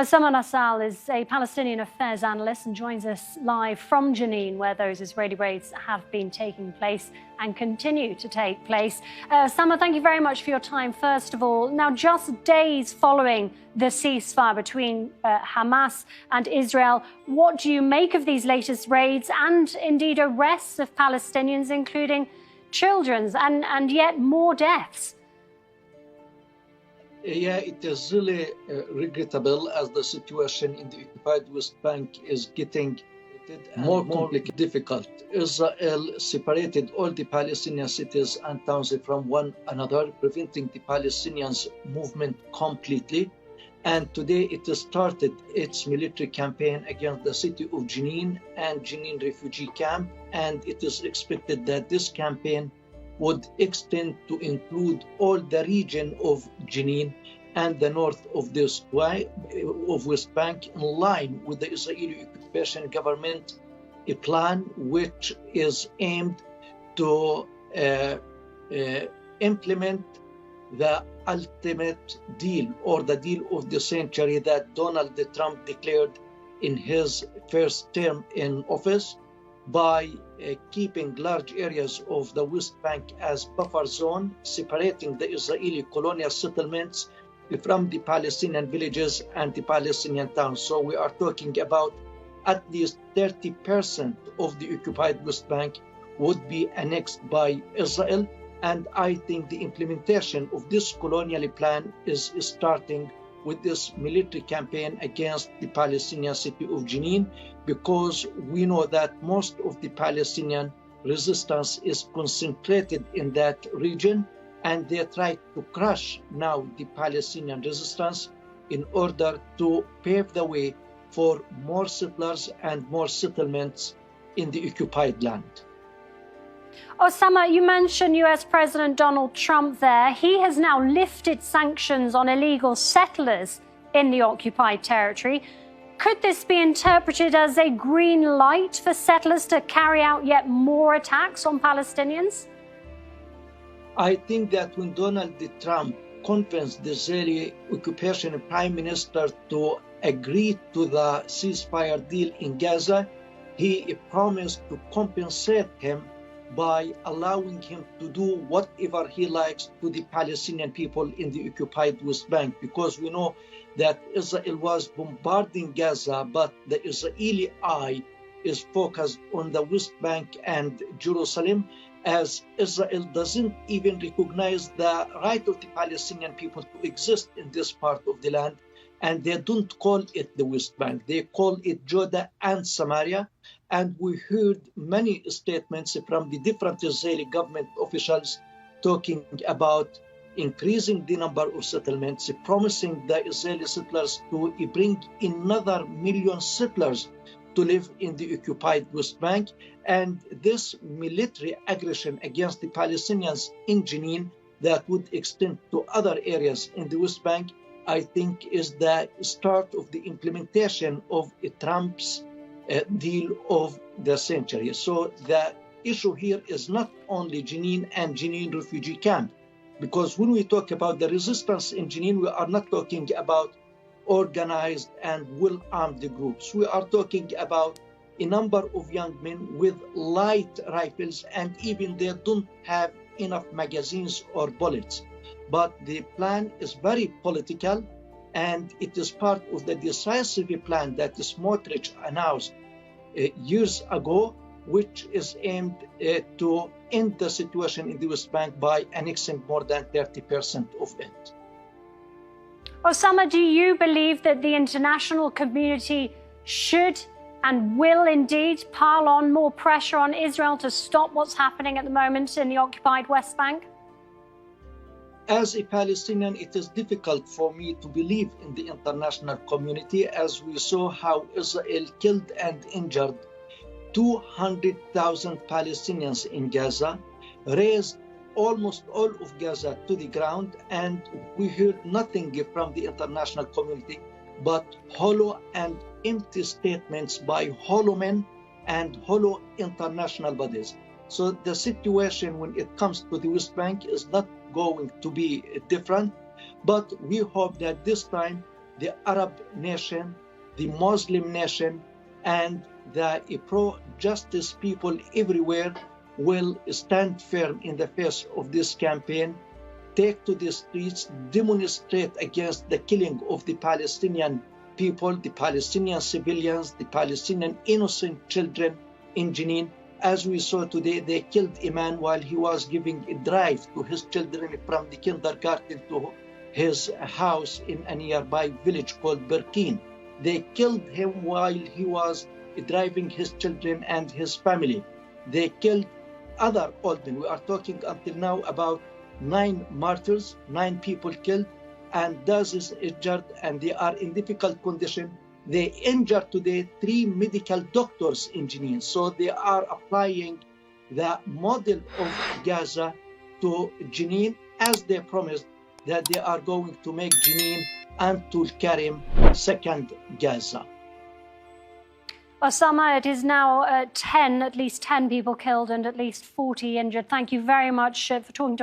Osama Nassal is a Palestinian affairs analyst and joins us live from Jenin, where those Israeli raids have been taking place and continue to take place. Osama, thank you very much for your time, first of all. Now, just days following the ceasefire between Hamas and Israel, what do you make of these latest raids and indeed arrests of Palestinians, including children, and yet more deaths? Yeah, it is really regrettable as the situation in the occupied West Bank is getting more complicated, difficult. Israel separated all the Palestinian cities and towns from one another, preventing the Palestinians' movement completely. And today it has started its military campaign against the city of Jenin and Jenin refugee camp. And it is expected that this campaign would extend to include all the region of Jenin and the north of this of West Bank, in line with the Israeli occupation government, a plan which is aimed to implement the ultimate deal, or the deal of the century, that Donald Trump declared in his first term in office, by keeping large areas of the West Bank as buffer zone, separating the Israeli colonial settlements from the Palestinian villages and the Palestinian towns. So we are talking about at least 30% of the occupied West Bank would be annexed by Israel. And I think the implementation of this colonial plan is starting with this military campaign against the Palestinian city of Jenin, because we know that most of the Palestinian resistance is concentrated in that region, and they try to crush now the Palestinian resistance in order to pave the way for more settlers and more settlements in the occupied land. Osama, you mentioned US President Donald Trump there. He has now lifted sanctions on illegal settlers in the occupied territory. Could this be interpreted as a green light for settlers to carry out yet more attacks on Palestinians? I think that when Donald Trump convinced the Israeli occupation prime minister to agree to the ceasefire deal in Gaza, he promised to compensate him by allowing him to do whatever he likes to the Palestinian people in the occupied West Bank, because we know that Israel was bombarding Gaza, but the Israeli eye is focused on the West Bank and Jerusalem, as Israel doesn't even recognize the right of the Palestinian people to exist in this part of the land. And they don't call it the West Bank, they call it Judah and Samaria. And we heard many statements from the different Israeli government officials talking about increasing the number of settlements, promising the Israeli settlers to bring another million settlers to live in the occupied West Bank. And this military aggression against the Palestinians in Jenin that would extend to other areas in the West Bank, I think is the start of the implementation of Trump's deal of the century. So the issue here is not only Jenin and Jenin refugee camp, because when we talk about the resistance in Jenin, we are not talking about organized and well-armed groups. We are talking about a number of young men with light rifles, and even they don't have enough magazines or bullets. But the plan is very political, and it is part of the decisive plan that Smotrich announced years ago, which is aimed to end the situation in the West Bank by annexing more than 30% of it. Osama, do you believe that the international community should and will indeed pile on more pressure on Israel to stop what's happening at the moment in the occupied West Bank? As a Palestinian, it is difficult for me to believe in the international community, as we saw how Israel killed and injured 200,000 Palestinians in Gaza, razed almost all of Gaza to the ground, and we heard nothing from the international community but hollow and empty statements by hollow men and hollow international bodies. So the situation when it comes to the West Bank is not going to be different, but we hope that this time the Arab nation, the Muslim nation, and the pro-justice people everywhere will stand firm in the face of this campaign, take to the streets, demonstrate against the killing of the Palestinian people, the Palestinian civilians, the Palestinian innocent children in Jenin. As we saw today, they killed a man while he was giving a drive to his children from the kindergarten to his house in a nearby village called Berkin. They killed him while he was driving his children and his family. They killed other old men. We are talking until now about 9 martyrs, 9 people killed, and dozens injured, and they are in difficult condition. They injured today 3 medical doctors in Jenin. So they are applying the model of Gaza to Jenin, as they promised that they are going to make Jenin and Tul Karim second Gaza. Osama, it is now at least 10 people killed and at least 40 injured. Thank you very much for talking to us.